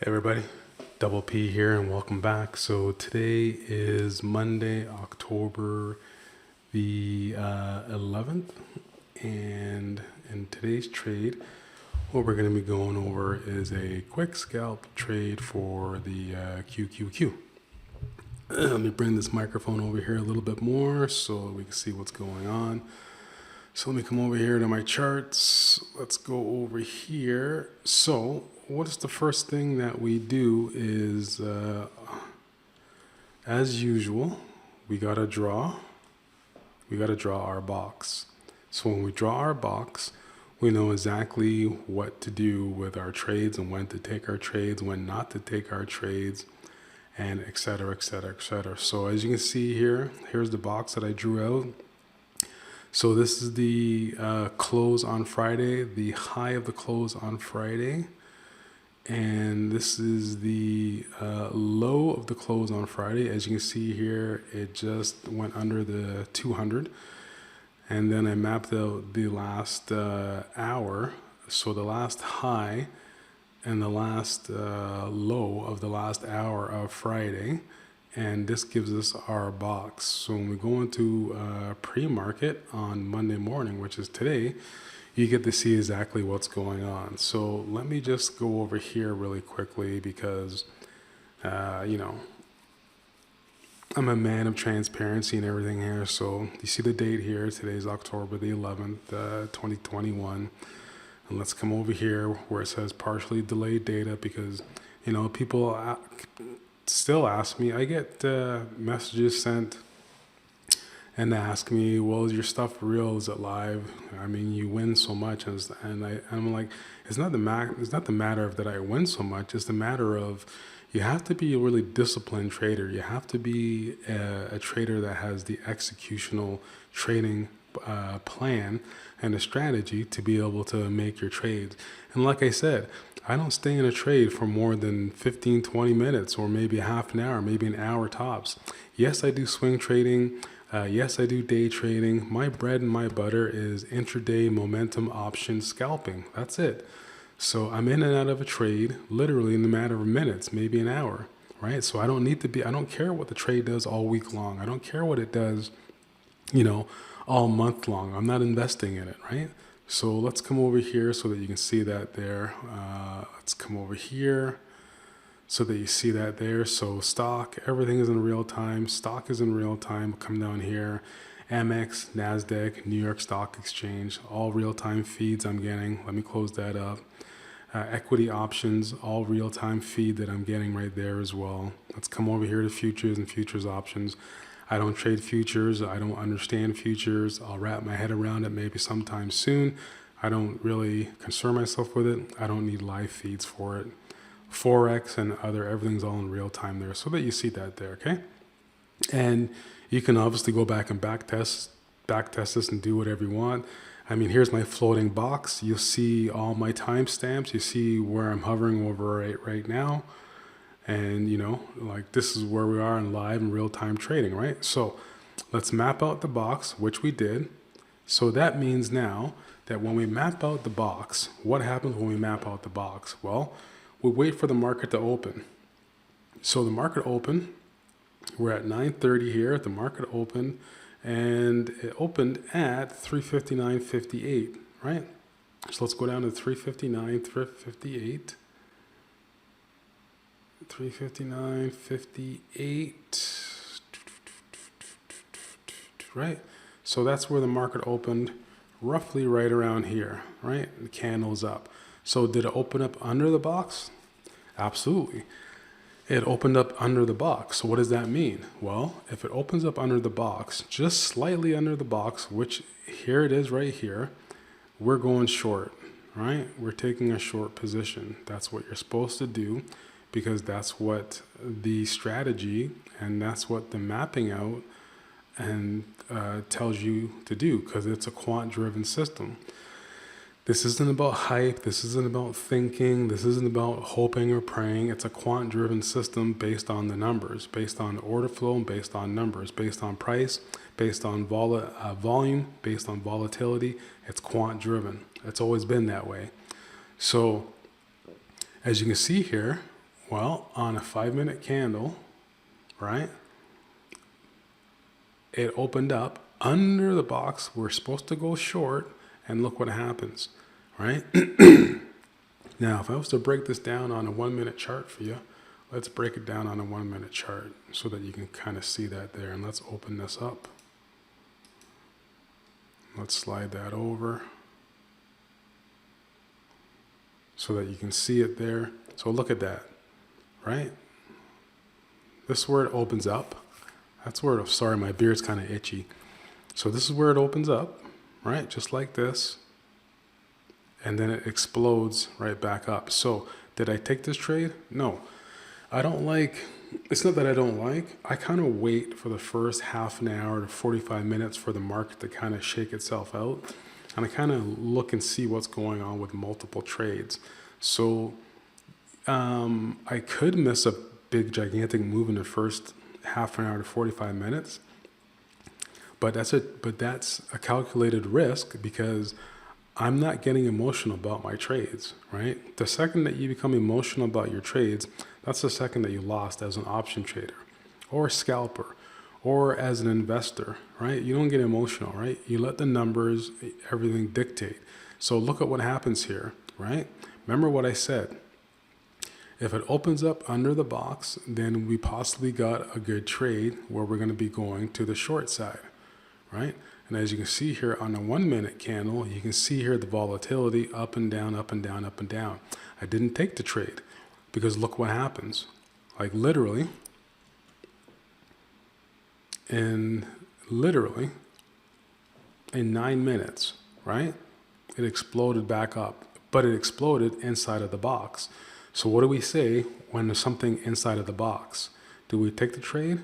Hey everybody, Double P here and welcome back. So today is Monday, October the 11th, and in today's trade, what we're going to be going over is a quick scalp trade for the QQQ. Let me bring this microphone over here a little bit more so we can see what's going on. So let me come over here to my charts. Let's go over here. So what's the first thing that we do is, as usual, we got to draw our box. So when we draw our box, we know exactly what to do with our trades and when to take our trades, when not to take our trades, and et cetera, et cetera, et cetera. So as you can see here, here's the box that I drew out. So this is the close on Friday, the high of the close on Friday. And this is the low of the close on Friday. As you can see here, it just went under the 200. And then I mapped out the last hour. So the last high and the last low of the last hour of Friday. And this gives us our box. So when we go into pre-market on Monday morning, which is today, you get to see exactly what's going on. So let me just go over here really quickly because, I'm a man of transparency and everything here. So you see the date here. Today's October the 11th, 2021. And let's come over here where it says partially delayed data because, people still ask me. I get messages sent and they ask me, well, is your stuff real? Is it live? I mean, you win so much. And I'm like, it's not the matter of that I win so much. It's the matter of you have to be a really disciplined trader. You have to be a trader that has the executional trading plan and a strategy to be able to make your trades. And like I said, I don't stay in a trade for more than 15, 20 minutes or maybe half an hour, maybe an hour tops. Yes, I do swing trading. Yes, I do day trading. My bread and my butter is intraday momentum option scalping. That's it. So I'm in and out of a trade literally in the matter of minutes, maybe an hour, right? So I don't care what the trade does all week long. I don't care what it does, all month long. I'm not investing in it, right? So let's come over here so that you can see that there. Let's come over here so that you see that there. So stock, everything is in real time. Stock is in real time. Come down here. Amex, NASDAQ, New York Stock Exchange, all real-time feeds I'm getting. Let me close that up. Equity options, all real-time feed that I'm getting right there as well. Let's come over here to futures and futures options. I don't trade futures. I don't understand futures. I'll wrap my head around it maybe sometime soon. I don't really concern myself with it. I don't need live feeds for it. Forex and everything's all in real time there so that you see that there, okay? And you can obviously go back and back test this and do whatever you want. I mean, here's my floating box. You'll see all my timestamps. You see where I'm hovering over right now. And, this is where we are in live and real-time trading, right? So let's map out the box, which we did. So that means now that when we map out the box, what happens when we map out the box? Well, we wait for the market to open. So the market opened. We're at 9:30 here. The market opened, and it opened at 359.58, right? So let's go down to 359, 358. 359.58, right? So that's where the market opened, roughly right around here, right? The candle's up. So did it open up under the box? Absolutely. It opened up under the box. So what does that mean? Well, if it opens up under the box, just slightly under the box, which here it is right here, we're going short, right? We're taking a short position. That's what you're supposed to do, because that's what the strategy and that's what the mapping out and tells you to do, because it's a quant-driven system. This isn't about hype. This isn't about thinking. This isn't about hoping or praying. It's a quant-driven system based on the numbers, based on order flow, and based on numbers, based on price, based on volume, based on volatility. It's quant-driven. It's always been that way. So as you can see here, Well, on a 5-minute candle, right, it opened up under the box. We're supposed to go short, and look what happens, right? Now, if I was to break this down on a 1-minute chart for you, let's break it down on a 1-minute chart so that you can kind of see that there. And let's open this up. Let's slide that over so that you can see it there. So look at that, right? This is where it opens up. That's where it, sorry, my beard's kind of itchy. So this is where it opens up, right? Just like this. And then it explodes right back up. So did I take this trade? No. I don't like, it's not that I don't like, I kind of wait for the first half an hour to 45 minutes for the market to kind of shake itself out. And I kind of look and see what's going on with multiple trades. So I could miss a big, gigantic move in the first half an hour to 45 minutes. But that's a calculated risk because I'm not getting emotional about my trades, right? The second that you become emotional about your trades, that's the second that you lost as an option trader or a scalper or as an investor, right? You don't get emotional, right? You let the numbers, everything dictate. So look at what happens here, right? Remember what I said. If it opens up under the box, then we possibly got a good trade where we're going to be going to the short side, right? And as you can see here on a 1-minute candle, you can see here the volatility up and down, up and down, up and down. I didn't take the trade because look what happens. Like literally in 9 minutes, right? It exploded back up, but it exploded inside of the box. So what do we say when there's something inside of the box? Do we take the trade?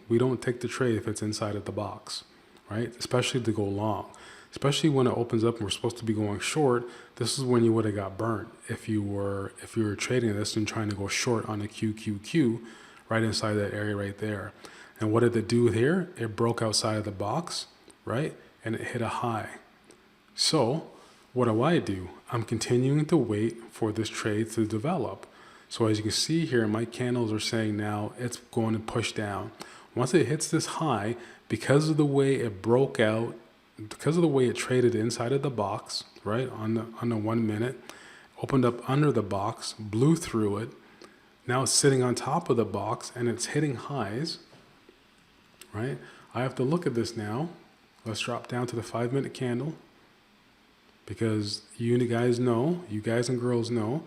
We don't take the trade if it's inside of the box. Right? Especially to go long, especially when it opens up and we're supposed to be going short. This is when you would have got burnt if you were trading this and trying to go short on a QQQ right inside that area right there. And what did it do here? It broke outside of the box, right? And it hit a high. So what do? I'm continuing to wait for this trade to develop. So as you can see here, my candles are saying now it's going to push down. Once it hits this high, because of the way it broke out, because of the way it traded inside of the box, right, on the 1 minute, opened up under the box, blew through it. Now it's sitting on top of the box and it's hitting highs, right? I have to look at this now. Let's drop down to the 5-minute candle because you guys and girls know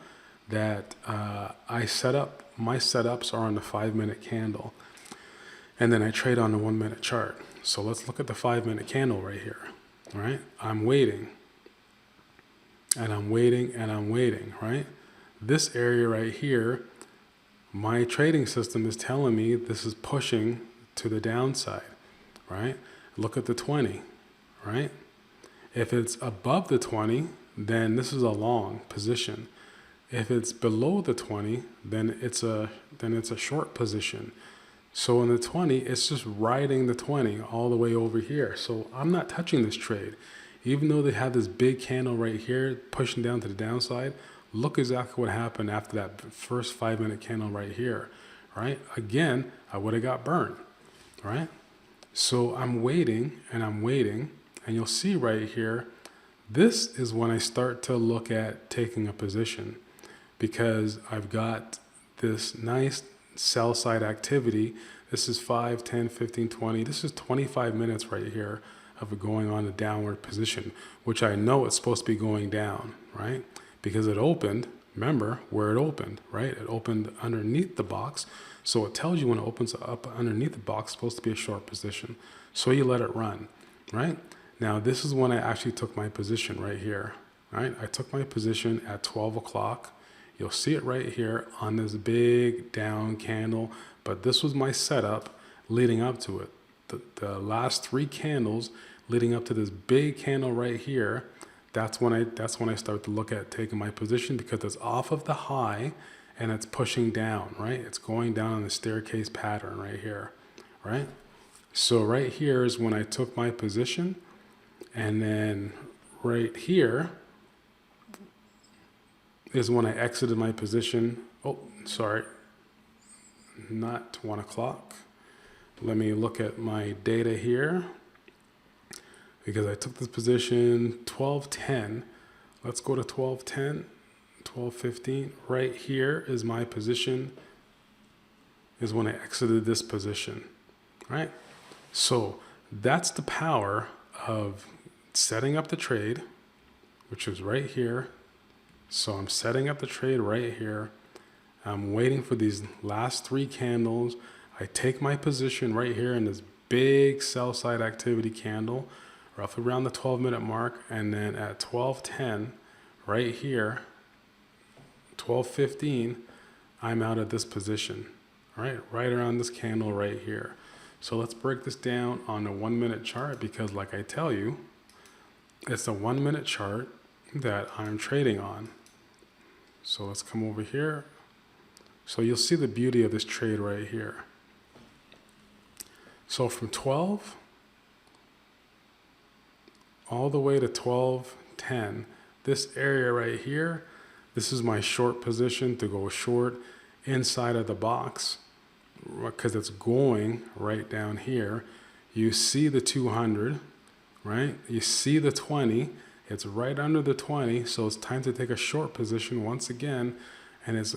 that my setups are on the 5-minute candle. And then I trade on the 1-minute chart. So let's look at the 5-minute candle right here, right? I'm waiting, and I'm waiting, and I'm waiting, right? This area right here, my trading system is telling me this is pushing to the downside, right? Look at the 20, right? If it's above the 20, then this is a long position. If it's below the 20, then it's a short position. So in the 20, it's just riding the 20 all the way over here. So I'm not touching this trade. Even though they had this big candle right here pushing down to the downside, look exactly what happened after that first 5-minute candle right here, right? Again, I would have got burned, right? So I'm waiting, and you'll see right here, this is when I start to look at taking a position because I've got this nice sell side activity. This is 5, 10, 15, 20. This is 25 minutes right here of it going on a downward position, which I know it's supposed to be going down, right? Because it opened, remember where it opened, right? It opened underneath the box. So it tells you when it opens up underneath the box, it's supposed to be a short position. So you let it run, right? Now this is when I actually took my position right here, right? I took my position at 12 o'clock. You'll see it right here on this big down candle, but this was my setup leading up to it. The last 3 candles leading up to this big candle right here, that's when I start to look at taking my position because it's off of the high and it's pushing down, right? It's going down on the staircase pattern right here, right? So right here is when I took my position, and then right here is when I exited my position. Oh, sorry. not 1 o'clock. Let me look at my data here, because I took this position 12:10. Let's go to 12:10, 12:15. Right here is my position, is when I exited this position, right? So that's the power of setting up the trade, which is right here. So I'm setting up the trade right here. I'm waiting for these last 3 candles. I take my position right here in this big sell side activity candle, roughly around the 12-minute mark. And then at 12:10, right here, 12:15, I'm out of this position, right around this candle right here. So let's break this down on a 1-minute chart, because like I tell you, it's a 1-minute chart that I'm trading on. So let's come over here. So you'll see the beauty of this trade right here. So from 12 all the way to 12:10, this area right here, this is my short position to go short inside of the box, because it's going right down here. You see the 200, right? You see the 20, it's right under the 20, so it's time to take a short position once again, and it's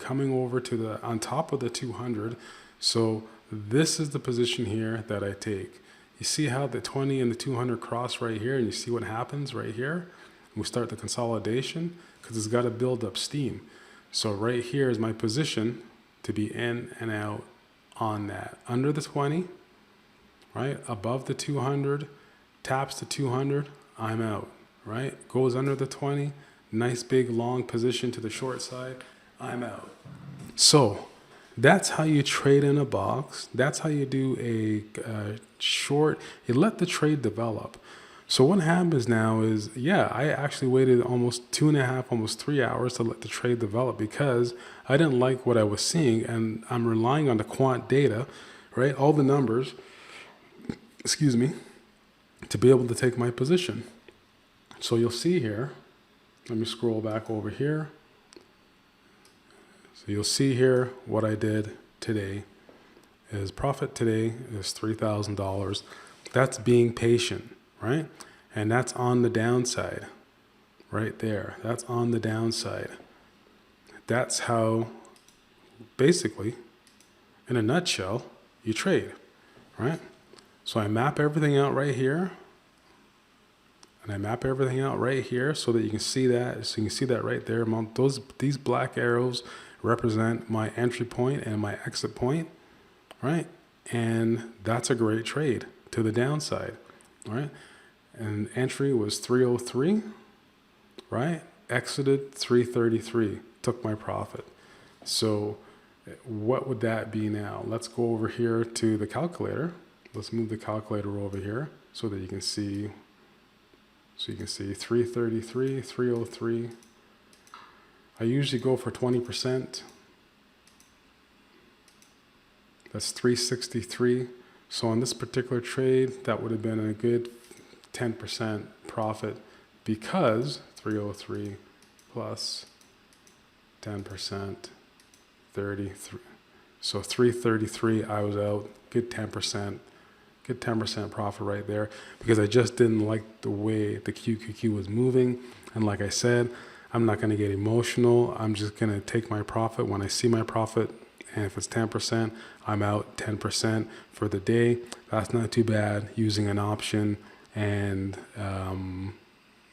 coming over to the on top of the 200. So this is the position here that I take. You see how the 20 and the 200 cross right here, and you see what happens right here? We start the consolidation, because it's got to build up steam. So right here is my position to be in and out on that. Under the 20, right? Above the 200, taps the 200, I'm out, right? Goes under the 20, nice big long position to the short side, I'm out. So that's how you trade in a box. That's how you do a short. You let the trade develop. So what happens now is, yeah, I actually waited almost 2.5, almost 3 hours to let the trade develop, because I didn't like what I was seeing, and I'm relying on the quant data, right? All the numbers, excuse me, to be able to take my position. So you'll see here, let me scroll back over here. So you'll see here what I did today is profit today is $3,000. That's being patient, right? And that's on the downside right there. That's on the downside. That's how, basically, in a nutshell, you trade, right? So I map everything out right here. And I map everything out right here so that you can see that. So you can see that right there. These black arrows represent my entry point and my exit point, right? And that's a great trade to the downside, right? And entry was 303, right? Exited 333, took my profit. So what would that be now? Let's go over here to the calculator. Let's move the calculator over here so that you can see. So you can see 333, 303. I usually go for 20%. That's 363. So on this particular trade, that would have been a good 10% profit, because 303 plus 10%, 33. So 333, I was out, good 10%. Good 10% profit right there, because I just didn't like the way the QQQ was moving. And like I said, I'm not going to get emotional. I'm just going to take my profit when I see my profit. And if it's 10%, I'm out 10% for the day. That's not too bad, using an option and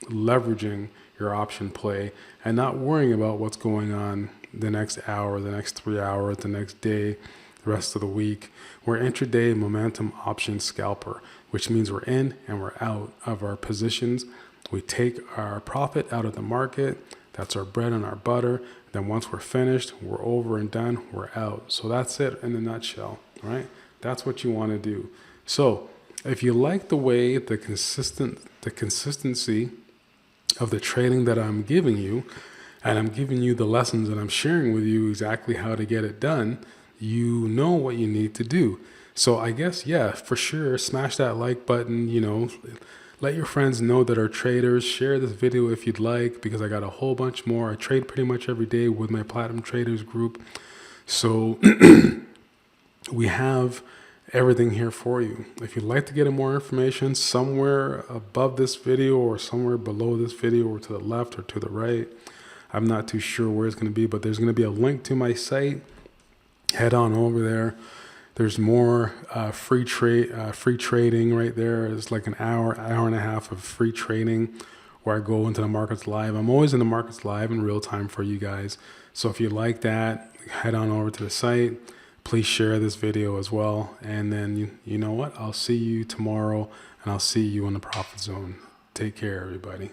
leveraging your option play and not worrying about what's going on the next hour, the next 3 hours, the next day, the rest of the week. We're intraday momentum option scalper, which means we're in and we're out of our positions. We take our profit out of the market. That's our bread and our butter. Then once we're finished, we're over and done, we're out. So that's it in a nutshell, right? That's what you want to do. So if you like the way the consistency of the trading that I'm giving you, and I'm giving you the lessons and I'm sharing with you exactly how to get it done, you know what you need to do. So I guess, yeah, for sure, smash that like button, let your friends know that are traders. Share this video if you'd like, because I got a whole bunch more. I trade pretty much every day with my Platinum Traders group. So we have everything here for you. If you'd like to get more information, somewhere above this video or somewhere below this video or to the left or to the right, I'm not too sure where it's going to be, but there's going to be a link to my site. Head on over there. There's more free trading right there. It's like an hour and a half of free trading where I go into the markets live. I'm always in the markets live in real time for you guys. So if you like that, head on over to the site. Please share this video as well. And then you know what? I'll see you tomorrow, and I'll see you in the profit zone. Take care, everybody.